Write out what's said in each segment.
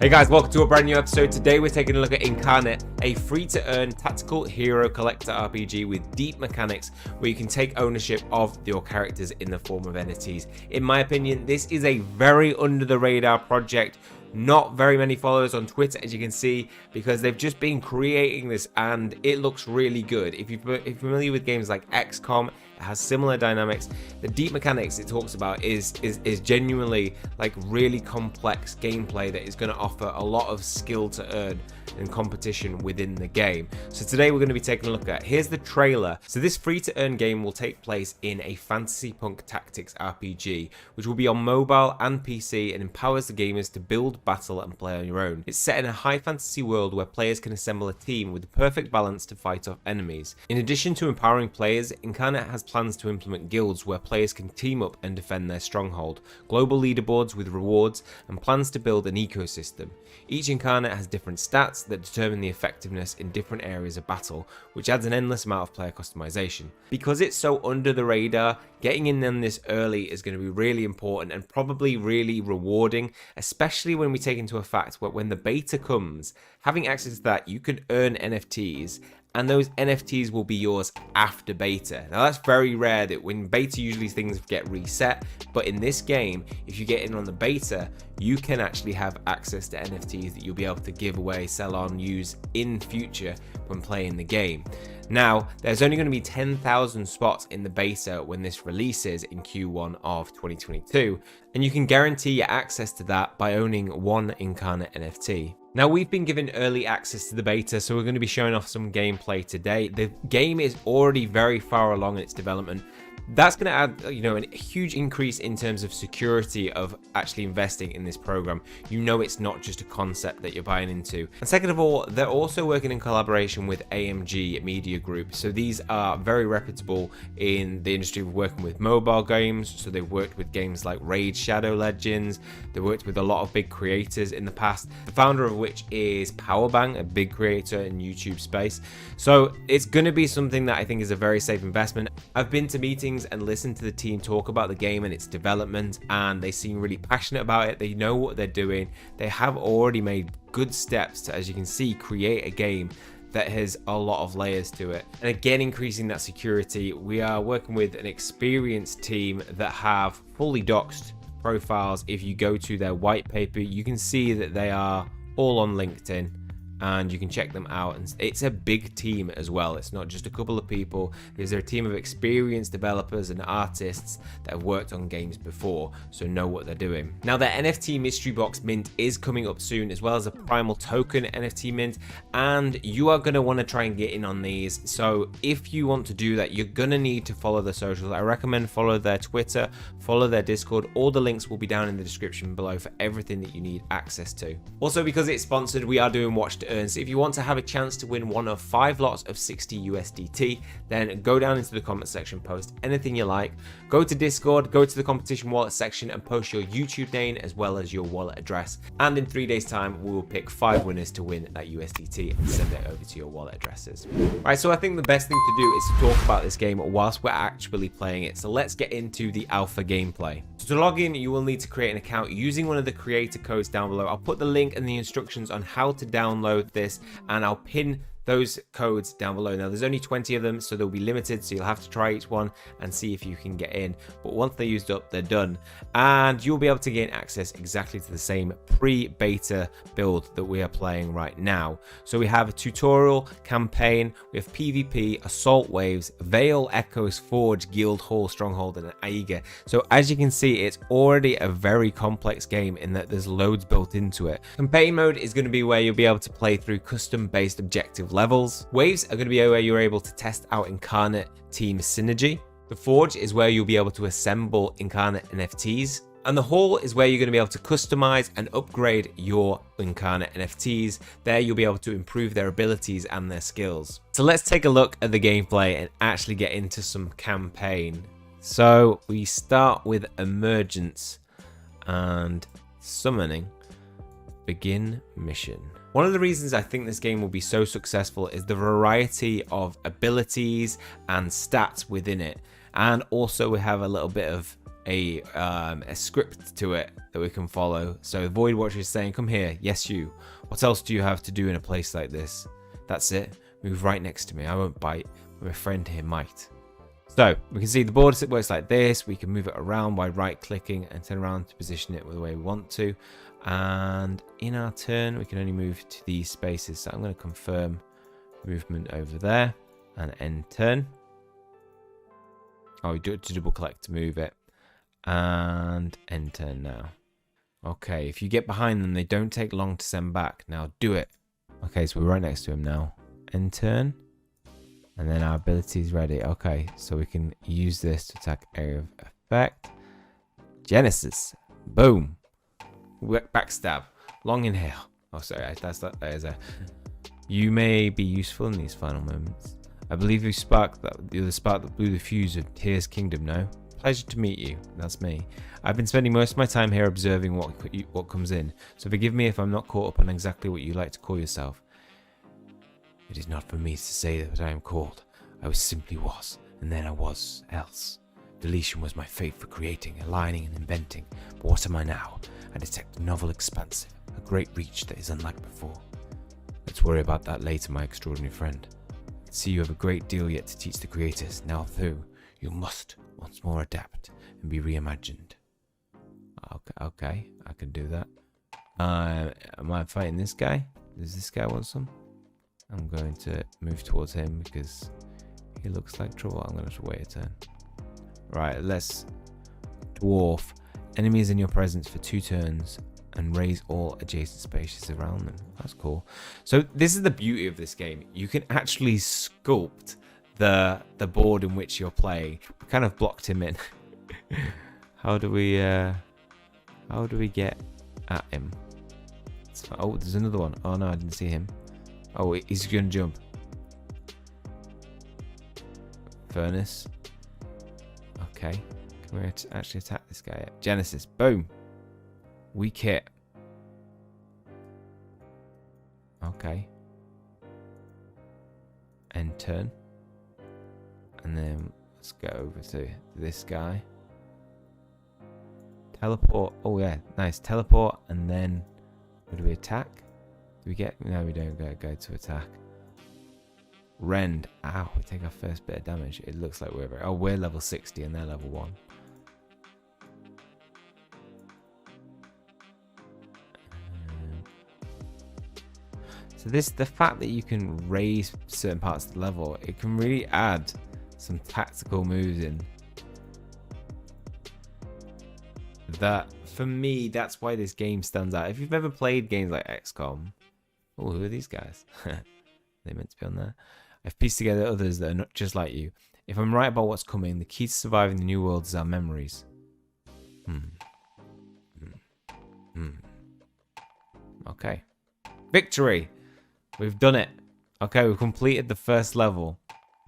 Hey guys, welcome to a brand new episode. Today we're taking a look at Incarnate, a free-to-earn tactical hero collector RPG with deep mechanics where you can take ownership of your characters in the form of NFTs. In my opinion, this is a very under-the-radar project. Not very many followers on Twitter, as you can see, because they've just been creating this and it looks really good. If you're familiar with games like XCOM, it has similar dynamics. The deep mechanics it talks about is genuinely like really complex gameplay that is going to offer a lot of skill to earn and competition within the game. So today we're going to be taking a look at, here's the trailer. So this free to earn game will take place in a fantasy punk tactics RPG, which will be on mobile and PC and empowers the gamers to build, battle and play on your own. It's set in a high fantasy world where players can assemble a team with the perfect balance to fight off enemies. In addition to empowering players, Incarnate has plans to implement guilds where players can team up and defend their stronghold, global leaderboards with rewards, and plans to build an ecosystem. Each Incarnate has different stats that determine the effectiveness in different areas of battle, which adds an endless amount of player customization. Because it's so under the radar, getting in them this early is going to be really important and probably really rewarding, especially when we take into a fact that when the beta comes, having access to that, you can earn NFTs, and those NFTs will be yours after beta. Now that's very rare, that when beta usually things get reset, but in this game, if you get in on the beta, you can actually have access to NFTs that you'll be able to give away, sell on, use in future when playing the game. Now, there's only going to be 10,000 spots in the beta when this releases in Q1 of 2022, and you can guarantee your access to that by owning one Incarnate NFT. Now, we've been given early access to the beta, so we're going to be showing off some gameplay today. The game is already very far along in its development. That's going to add, a huge increase in terms of security of actually investing in this program. It's not just a concept that you're buying into. And second of all, they're also working in collaboration with AMG Media Group. So these are very reputable in the industry of working with mobile games. So they've worked with games like Raid Shadow Legends. They worked with a lot of big creators in the past, the founder of which is Powerbang, a big creator in YouTube space. So it's going to be something that I think is a very safe investment. I've been to meetings and listen to the team talk about the game and its development, and they seem really passionate about it. They know what they're doing. They have already made good steps to, as you can see, create a game that has a lot of layers to it. And again, increasing that security, we are working with an experienced team that have fully doxed profiles. If you go to their white paper, you can see that they are all on LinkedIn, and you can check them out. And it's a big team as well. It's not just a couple of people. There's a team of experienced developers and artists that have worked on games before, so know what they're doing. Now, their NFT mystery box mint is coming up soon, as well as a primal token NFT mint, and you are going to want to try and get in on these. So if you want to do that, you're going to need to follow the socials. I recommend follow their Twitter, follow their Discord. All the links will be down in the description below for everything that you need access to. Also, because it's sponsored, we are doing watch to earn. So if you want to have a chance to win one of 5 lots of 60 USDT, then go down into the comment section, post anything you like, go to Discord, go to the competition wallet section and post your YouTube name as well as your wallet address. And in 3 days time, we will pick 5 winners to win that USDT and send it over to your wallet addresses. Right, so I think the best thing to do is to talk about this game whilst we're actually playing it. So let's get into the alpha gameplay. So to log in, you will need to create an account using one of the creator codes down below. I'll put the link and the instructions on how to download this, and I'll pin those codes down below. Now, there's only 20 of them, so they'll be limited, so you'll have to try each one and see if you can get in. But once they're used up, they're done, and you'll be able to gain access exactly to the same pre-beta build that we are playing right now. So we have a tutorial, campaign, we have PvP, assault waves, Veil, Echoes, Forge, Guild Hall, Stronghold, and an Aiga. So as you can see, it's already a very complex game in that there's loads built into it. Campaign mode is going to be where you'll be able to play through custom-based objective levels. Waves are going to be where you're able to test out Incarnate team synergy. The Forge is where you'll be able to assemble Incarnate NFTs. And the Hall is where you're going to be able to customize and upgrade your Incarnate NFTs. There you'll be able to improve their abilities and their skills. So let's take a look at the gameplay and actually get into some campaign. So we start with Emergence and Summoning. Begin mission. One of the reasons I think this game will be so successful is the variety of abilities and stats within it. And also we have a little bit of a script to it that we can follow. So Void Watcher is saying, come here, yes you. What else do you have to do in a place like this? That's it. Move right next to me. I won't bite. My friend here might. So we can see the board works like this. We can move it around by right clicking and turn around to position it the way we want to. And in our turn, we can only move to these spaces. So I'm going to confirm movement over there and end turn. Oh, we do it to double click to move it. And end turn now. Okay, if you get behind them, they don't take long to send back. Now do it. Okay, so we're right next to him now. End turn. And then our ability is ready. Okay, so we can use this to attack area of effect. Genesis. Boom. Backstab. Long inhale. Oh, sorry. There's a. You may be useful in these final moments. I believe you sparked the spark that blew the fuse of Tears Kingdom. No. Pleasure to meet you. That's me. I've been spending most of my time here observing what comes in. So forgive me if I'm not caught up on exactly what you like to call yourself. It is not for me to say that I am called. I was simply was, and then I was else. Deletion was my fate for creating, aligning, and inventing. But what am I now? I detect a novel expansive, a great reach that is unlike before. Let's worry about that later, my extraordinary friend. I see you have a great deal yet to teach the creators. Now through, you must once more adapt and be reimagined. Okay, I can do that. Am I fighting this guy? Does this guy want some? I'm going to move towards him because he looks like trouble. I'm going to wait a turn. Right, let's dwarf. Enemies in your presence for 2 turns and raise all adjacent spaces around them. That's cool. So this is the beauty of this game. You can actually sculpt the board in which you're playing. We kind of blocked him in. How do we get at him? Oh, there's another one. Oh no, I didn't see him. Oh, he's gonna jump. Furnace. Okay. Can we actually attack this guy? Genesis. Boom. Weak hit. Okay. End turn. And then let's go over to this guy. Teleport. Oh yeah, nice. Teleport, and then do we attack? Do we get? No, we don't go to attack. Rend. Ow, we take our first bit of damage. It looks like we're level 60 and they're level 1. So the fact that you can raise certain parts of the level, it can really add some tactical moves in. That, for me, that's why this game stands out. If you've ever played games like XCOM, oh, who are these guys? They're meant to be on there. I've pieced together others that are not just like you. If I'm right about what's coming, the key to surviving the new world is our memories. Okay. Victory! We've done it. Okay, we've completed the first level.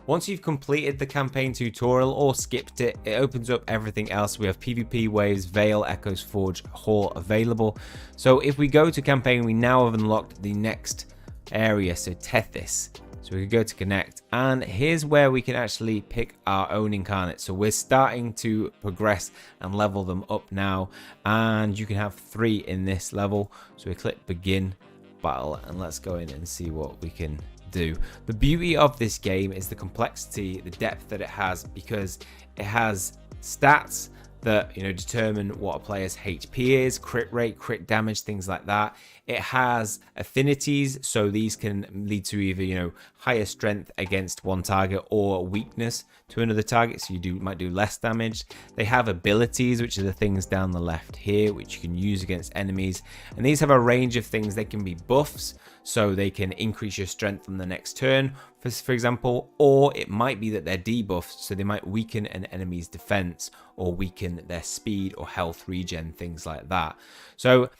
Once you've completed the campaign tutorial or skipped it, it opens up everything else. We have PvP waves, Vale, Echoes Forge, Hall available. So if we go to campaign, we now have unlocked the next area, so Tethys. So we can go to connect, and here's where we can actually pick our own incarnates. So we're starting to progress and level them up now, and you can have 3 in this level. So we click begin battle, and let's go in and see what we can do. The beauty of this game is the complexity, the depth that it has, because it has stats that, you know, determine what a player's HP is, crit rate, crit damage, things like that. It has affinities, so these can lead to either, you know, higher strength against one target or weakness to another target, so you might do less damage. They have abilities, which are the things down the left here, which you can use against enemies, and these have a range of things. They can be buffs, so they can increase your strength on the next turn, for example, or it might be that they're debuffed, so they might weaken an enemy's defense or weaken their speed or health regen, things like that. So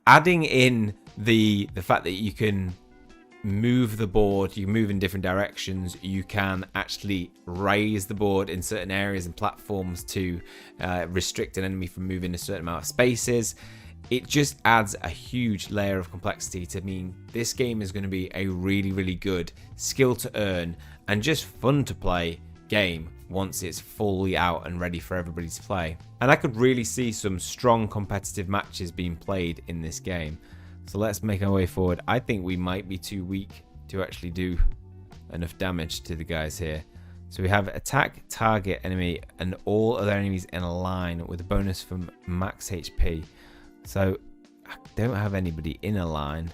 adding in the fact that you can move the board, you move in different directions, you can actually raise the board in certain areas and platforms to restrict an enemy from moving a certain amount of spaces. It just adds a huge layer of complexity to mean this game is going to be a really, really good skill to earn and just fun to play game once it's fully out and ready for everybody to play. And I could really see some strong competitive matches being played in this game. So let's make our way forward. I think we might be too weak to actually do enough damage to the guys here. So we have attack, target, enemy, and all other enemies in a line with a bonus from max HP. So I don't have anybody in a line.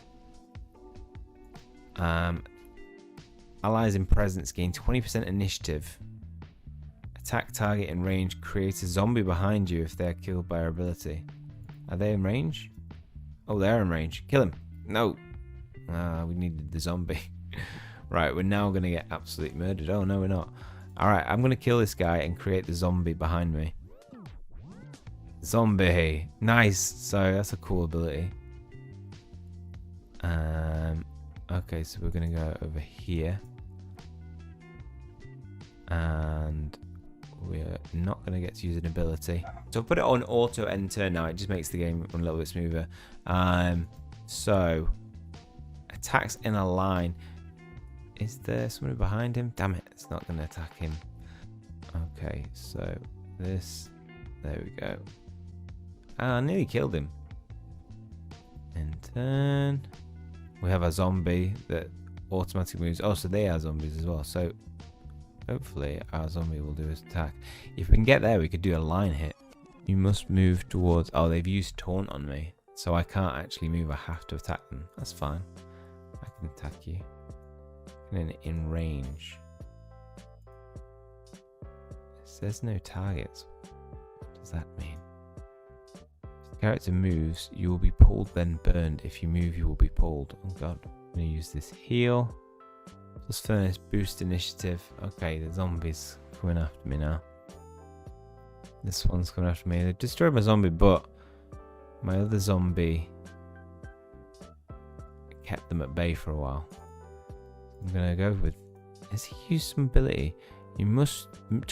Allies in presence gain 20% initiative. Attack target in range creates a zombie behind you if they're killed by our ability. Are they in range? Oh, they're in range. Kill him. No. We needed the zombie. Right, we're now going to get absolutely murdered. Oh, no, we're not. Alright, I'm going to kill this guy and create the zombie behind me. Zombie. Nice. So that's a cool ability. Okay, so we're going to go over here. And we're not going to get to use an ability. So I'll put it on auto end turn now. It just makes the game run a little bit smoother. So attacks in a line. Is there somebody behind him? Damn it, it's not going to attack him. Okay, so this. There we go. I nearly killed him. In turn. We have a zombie that automatically moves. Oh, so they are zombies as well. So hopefully our zombie will do his attack. If we can get there, we could do a line hit. You must move towards... Oh, they've used taunt on me. So I can't actually move. I have to attack them. That's fine. I can attack you. And then in range. It says no targets. What does that mean? If the character moves, you will be pulled then burned. If you move, you will be pulled. Oh god. I'm going to use this heal. Plus furnace boost initiative. Okay, the zombie's coming after me now. This one's coming after me. They destroyed my zombie, but my other zombie kept them at bay for a while. I'm going to go with... Has he used some ability? You must move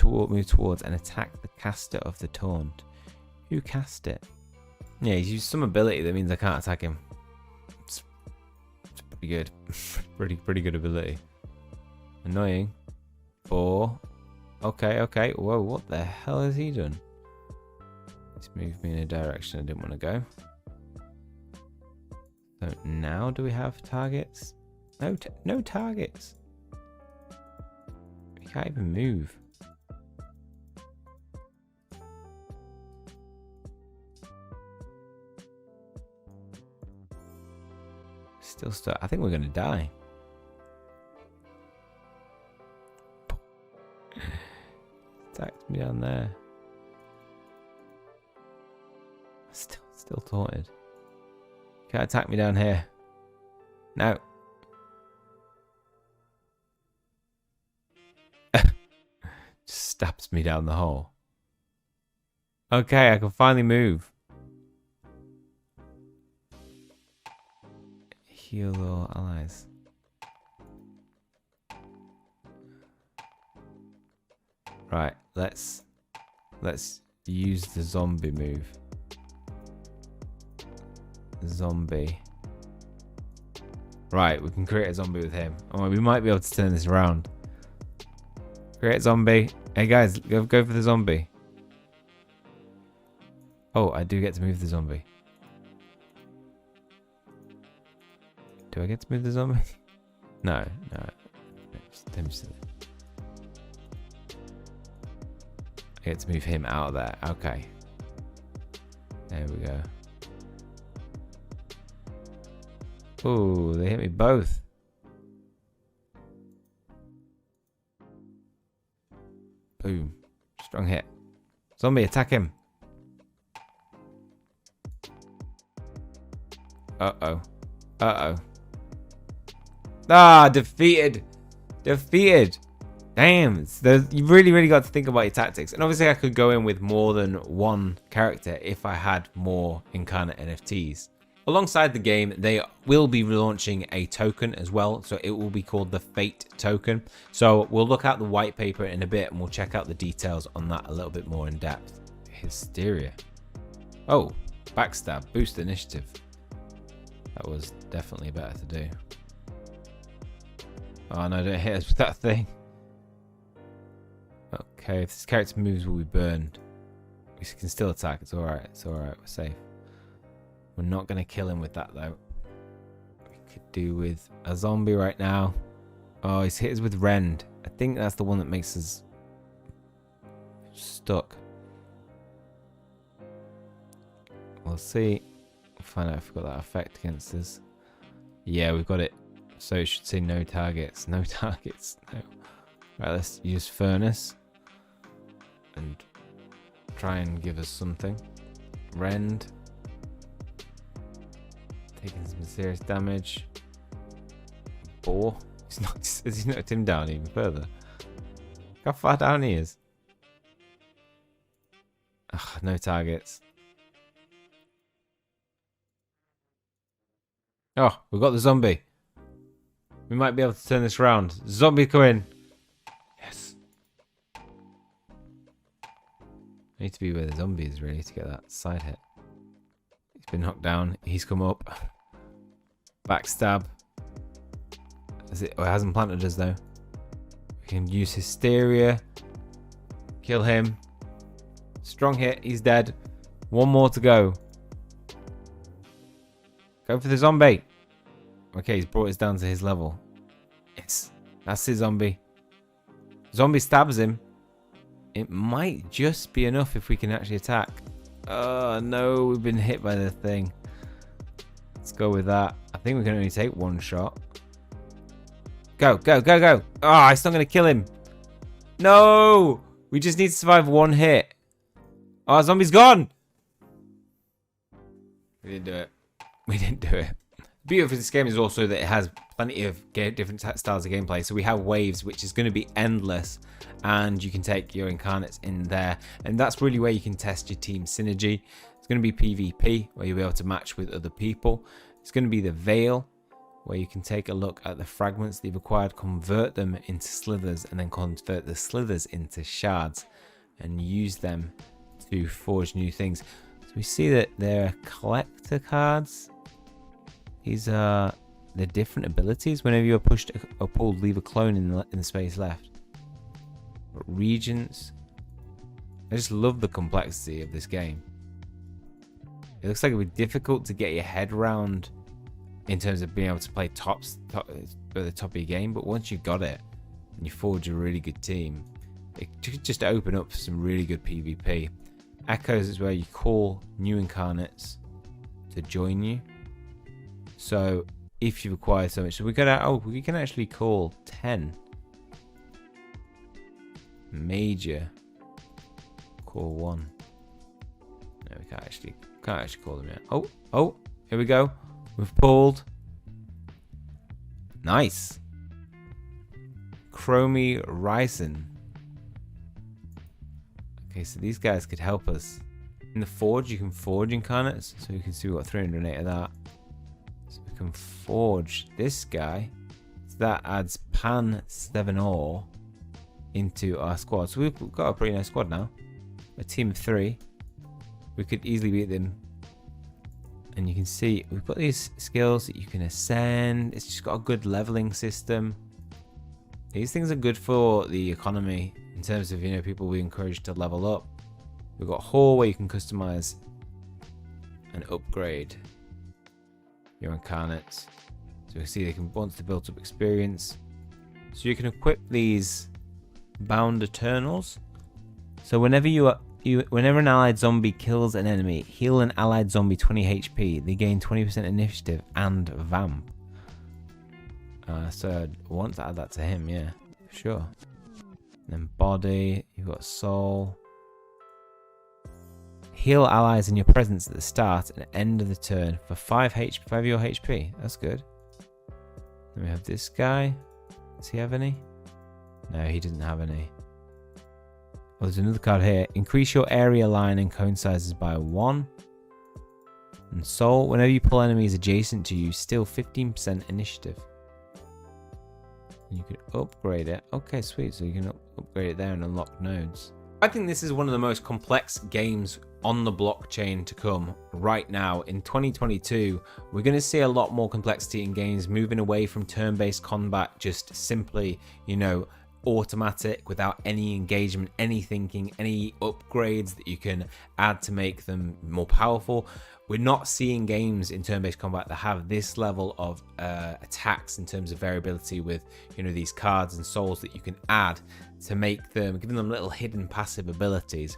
towards and attack the caster of the taunt. Who cast it? Yeah, he's used some ability that means I can't attack him. It's pretty good. pretty good ability. Annoying. 4. Okay. Whoa, what the hell has he done? He's moved me in a direction I didn't want to go. So now do we have targets? No targets. We can't even move. Still stuck. I think we're gonna die. Attacked me down there. Still taunted. Can't attack me down here. No. Just stabs me down the hole. Okay, I can finally move. Heal all allies. Right, let's use the zombie move. Zombie. Right, we can create a zombie with him. Oh, we might be able to turn this around. Create zombie. Hey guys, go for the zombie. Oh, I do get to move the zombie. Do I get to move the zombie? No. I get to move him out of there. Okay. There we go. Oh, they hit me both. Boom. Strong hit. Zombie, attack him. Uh-oh. Ah, defeated. Damn. You really got to think about your tactics. And obviously I could go in with more than one character if I had more Incarnate NFTs. Alongside the game, they will be launching a token as well, so it will be called the Fate token. So we'll look at the white paper in a bit and we'll check out the details on that a little bit more in depth. Hysteria. Oh, backstab, boost initiative. That was definitely better to do. Oh no, don't hit us with that thing. Okay, if this character moves, we'll be burned. We can still attack. It's alright. It's alright. We're safe. We're not going to kill him with that, though. We could do with a zombie right now. Oh, he's hit us with Rend. I think that's the one that makes us stuck. We'll see. We'll find out if we've got that effect against us. Yeah, we've got it. So it should say no targets. No targets. No. Right, let's use Furnace. And try and give us something. Rend. Taking some serious damage. Boar. He's knocked him down even further. Look how far down he is. Ugh, no targets. Oh, we've got the zombie. We might be able to turn this around. Zombie, come in. Yes. I need to be where the zombie is really to get that side hit. He's been knocked down. He's come up. Backstab. It hasn't planted us though. We can use Hysteria. Kill him. Strong hit. He's dead. One more to go. Go for the zombie. Okay, he's brought us down to his level. Yes. That's his zombie. Zombie stabs him. It might just be enough if we can actually attack. Oh no, we've been hit by the thing. Let's go with that. I think we can only take one shot. Go, go, go, go. Oh, it's not going to kill him. No! We just need to survive one hit. Oh, zombie's gone! We didn't do it. We didn't do it. The beauty of this game is also that it has plenty of different styles of gameplay. So we have waves, which is going to be endless. And you can take your incarnates in there. And that's really where you can test your team synergy. It's going to be PvP, where you'll be able to match with other people. It's going to be the Veil, where you can take a look at the fragments that you've acquired, convert them into slithers, and then convert the slithers into shards, and use them to forge new things. So we see that there are collector cards. These are the different abilities. Whenever you are pushed or pulled, leave a clone in the space left. But regents. I just love the complexity of this game. It looks like it would be difficult to get your head around in terms of being able to play at the top of your game, but once you got it and you forge a really good team, it could just open up some really good PvP. Echoes is where you call new incarnates to join you. So if you've acquired so much, so we can actually call 10 major. Call 1. No, we can't actually call them yet. Oh, here we go. We've pulled. Nice. Chromie Ryzen. Okay, so these guys could help us. In the Forge, you can forge incarnates. So you can see we've got 308 of that. So we can forge this guy. So that adds Pan 7 ore into our squad. So we've got a pretty nice squad now. A team of 3. We could easily beat them. And you can see we've got these skills that you can ascend. It's just got a good leveling system. These things are good for the economy in terms of, people we encourage to level up. We've got Hall where you can customize and upgrade your incarnates. So you can see they can want to build up experience. So you can equip these Bound Eternals. So whenever whenever an allied zombie kills an enemy, heal an allied zombie 20 HP. They gain 20% initiative and vamp. So I want to add that to him, yeah, sure. And then body, you've got soul. Heal allies in your presence at the start and end of the turn for 5 of your HP. That's good. Then we have this guy. Does he have any? No, he doesn't have any. Well, there's another card here. Increase your area line and cone sizes by 1. And soul, whenever you pull enemies adjacent to you, still 15% initiative. And you can upgrade it. Okay, sweet. So you can upgrade it there and unlock nodes. I think this is one of the most complex games on the blockchain to come right now. In 2022, we're going to see a lot more complexity in games, moving away from turn-based combat, just simply, automatic, without any engagement, any thinking, any upgrades that you can add to make them more powerful. We're not seeing games in turn-based combat that have this level of attacks in terms of variability with, you know, these cards and souls that you can add to make them, giving them little hidden passive abilities.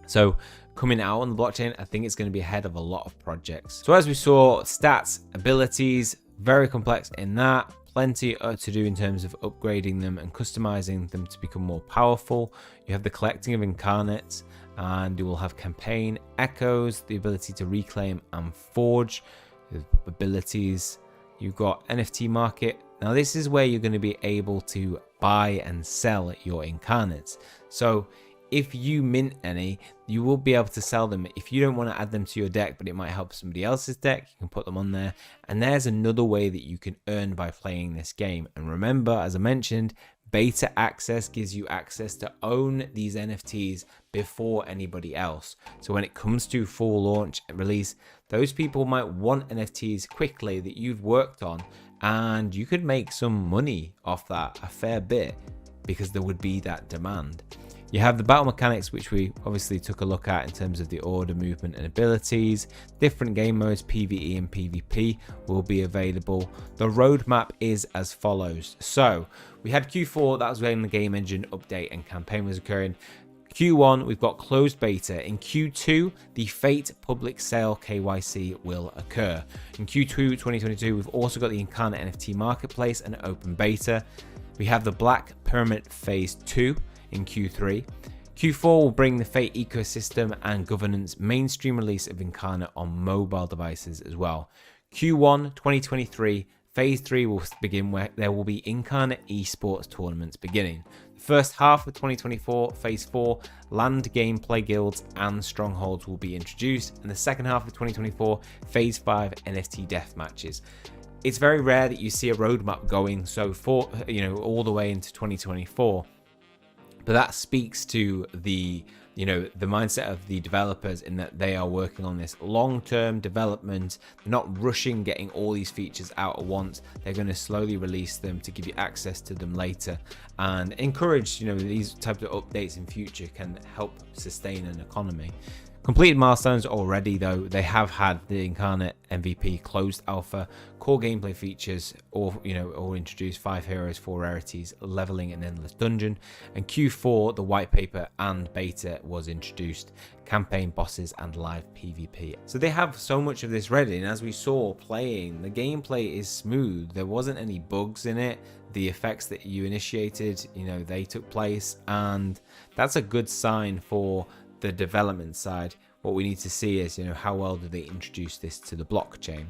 So coming out on the blockchain, I think it's going to be ahead of a lot of projects. So as we saw, stats, abilities, very complex in that. Plenty to do in terms of upgrading them and customizing them to become more powerful. You have the collecting of incarnates, and you will have campaign echoes, the ability to reclaim and forge abilities. You've got NFT market. Now this is where you're going to be able to buy and sell your incarnates. So if you mint any, you will be able to sell them. If you don't want to add them to your deck, but it might help somebody else's deck, you can put them on there. And there's another way that you can earn by playing this game. And remember, as I mentioned, beta access gives you access to own these NFTs before anybody else. So when it comes to full launch and release, those people might want NFTs quickly that you've worked on, and you could make some money off that, a fair bit, because there would be that demand. You have the battle mechanics, which we obviously took a look at in terms of the order, movement, and abilities. Different game modes, PvE and PvP, will be available. The roadmap is as follows. So we had Q4, that was when the game engine update and campaign was occurring. Q1, we've got closed beta. In Q2, the Fate public sale KYC will occur. In Q2 2022, we've also got the Incarnate NFT marketplace and open beta. We have the Black Pyramid Phase 2 in Q3. Q4 will bring the Fate ecosystem and governance mainstream release of Incarnate on mobile devices as well. Q1 2023, Phase 3 will begin, where there will be Incarnate esports tournaments beginning. The first half of 2024, Phase 4, land gameplay guilds and strongholds will be introduced. And the second half of 2024, Phase 5, NFT death matches. It's very rare that you see a roadmap going so for, you know, all the way into 2024. But that speaks to the, you know, the mindset of the developers, in that they are working on this long-term development. They're not rushing getting all these features out at once. They're going to slowly release them to give you access to them later, and encourage, you know, these types of updates in future can help sustain an economy. Completed milestones already, though. They have had the Incarnate MVP closed alpha, core gameplay features, or, you know, or introduced 5 heroes, 4 rarities, leveling an endless dungeon. And Q4, the white paper and beta was introduced, campaign bosses and live PvP. So they have so much of this ready, and as we saw playing, the gameplay is smooth. There wasn't any bugs in it. The effects that you initiated, you know, they took place, and that's a good sign for the development side. What we need to see is, you know, how well do they introduce this to the blockchain.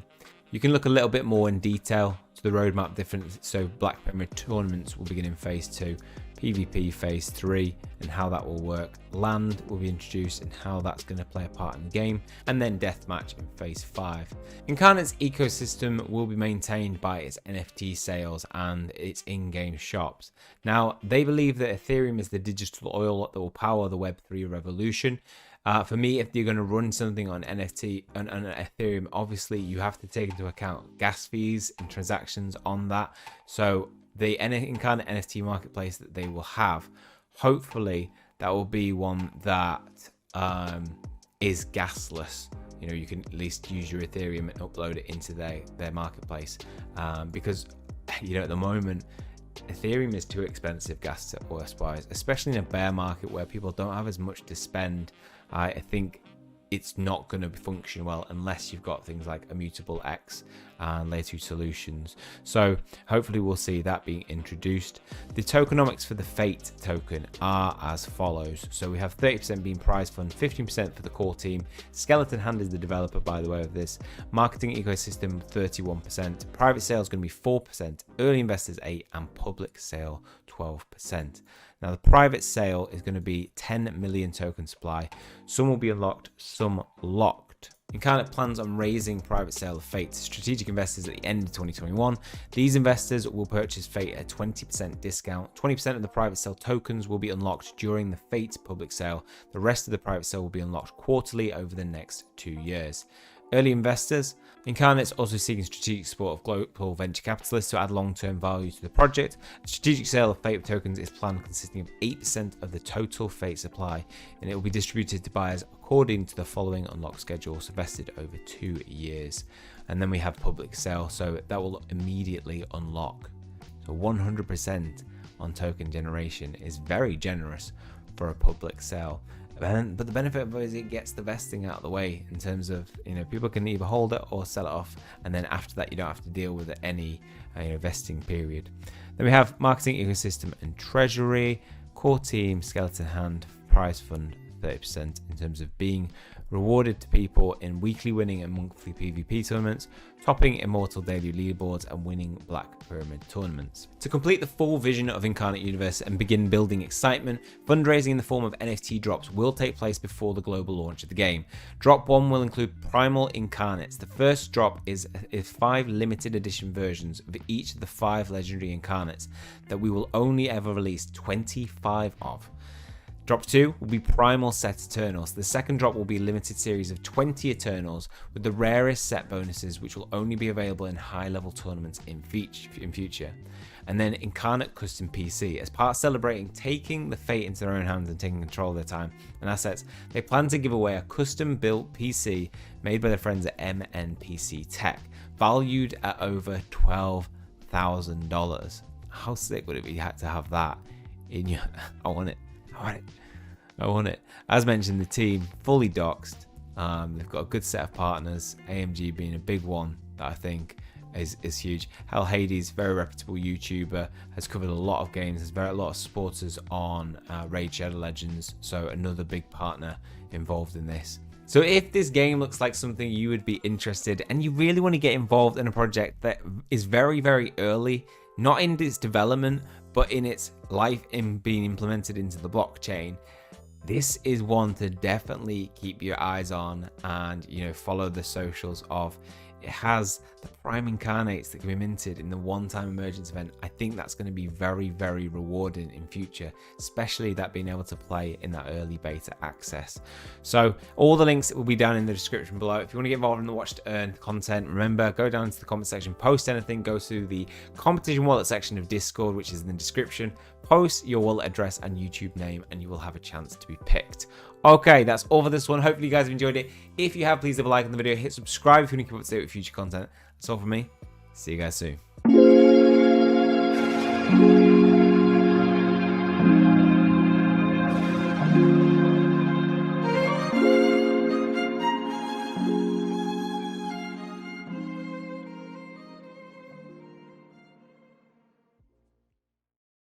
You can look a little bit more in detail to the roadmap different. So Black Pyramid tournaments will begin in Phase 2, PvP Phase 3 and how that will work, land will be introduced and how that's going to play a part in the game, and then deathmatch in Phase 5. Incarnate's ecosystem will be maintained by its NFT sales and its in-game shops. Now, they believe that Ethereum is the digital oil that will power the Web3 revolution. For me, if you're going to run something on NFT and Ethereum, obviously you have to take into account gas fees and transactions on that. So the Incarnate NFT marketplace that they will have, hopefully that will be one that is gasless. You know, you can at least use your Ethereum and upload it into their marketplace, because, you know, at the moment Ethereum is too expensive gas wise, especially in a bear market where people don't have as much to spend. I think it's not going to function well unless you've got things like Immutable X and Layer 2 solutions. So hopefully we'll see that being introduced. The tokenomics for the Fate token are as follows. So we have 30% being prize fund, 15% for the core team. Skeleton Hand is the developer, by the way, of this. Marketing ecosystem 31%. Private sale is going to be 4%. Early investors 8%, and public sale 12%. Now, the private sale is going to be 10 million token supply. Some will be unlocked, some locked. Incarnate plans on raising private sale of Fate to strategic investors at the end of 2021. These investors will purchase Fate at a 20% discount. 20% of the private sale tokens will be unlocked during the Fate public sale. The rest of the private sale will be unlocked quarterly over the next 2 years. Early investors. Incarnate's also seeking strategic support of global venture capitalists to add long-term value to the project. A strategic sale of Fate tokens is planned, consisting of 8% of the total Fate supply, and it will be distributed to buyers according to the following unlock schedule, so vested over 2 years. And then we have public sale, so that will immediately unlock. So 100% on token generation is very generous for a public sale. But the benefit of it is it gets the vesting out of the way, in terms of, people can either hold it or sell it off, and then after that you don't have to deal with any vesting period. Then we have marketing, ecosystem, and treasury. Core team, skeleton hand, prize fund 30% in terms of being rewarded to people in weekly winning and monthly PvP tournaments, topping immortal daily leaderboards, and winning Black Pyramid tournaments. To complete the full vision of Incarnate Universe and begin building excitement, fundraising in the form of NFT drops will take place before the global launch of the game. Drop 1 will include Primal Incarnates. The first drop is 5 limited edition versions of each of the 5 legendary Incarnates that we will only ever release 25 of. Drop 2 will be Primal Set Eternals. The second drop will be a limited series of 20 Eternals with the rarest set bonuses, which will only be available in high-level tournaments in future. And then Incarnate Custom PC. As part of celebrating taking the fate into their own hands and taking control of their time and assets, they plan to give away a custom-built PC made by their friends at MNPC Tech, valued at over $12,000. How sick would it be to have that in your... I want it. As mentioned, the team fully doxed. They've got a good set of partners, AMG being a big one that I think is huge. Hell Hades, very reputable YouTuber, has covered a lot of games. There's a lot of supporters on Raid Shadow Legends, so another big partner involved in this. So if this game looks like something you would be interested and you really want to get involved in a project that is very, very early, not in its development, but in its life in being implemented into the blockchain, this is one to definitely keep your eyes on and follow the socials of. It has the prime incarnates that can be minted in the one-time emergence event. I think that's going to be very, very rewarding in future, especially that being able to play in that early beta access. So all the links will be down in the description below. If you want to get involved in the watch to earn content, remember, go down into the comment section, post anything, go to the competition wallet section of Discord, which is in the description, post your wallet address and YouTube name, and you will have a chance to be picked. Okay, that's all for this one. Hopefully you guys have enjoyed it. If you have, please leave a like on the video, hit subscribe if you want to keep up to date with future content. That's all from me. See you guys soon.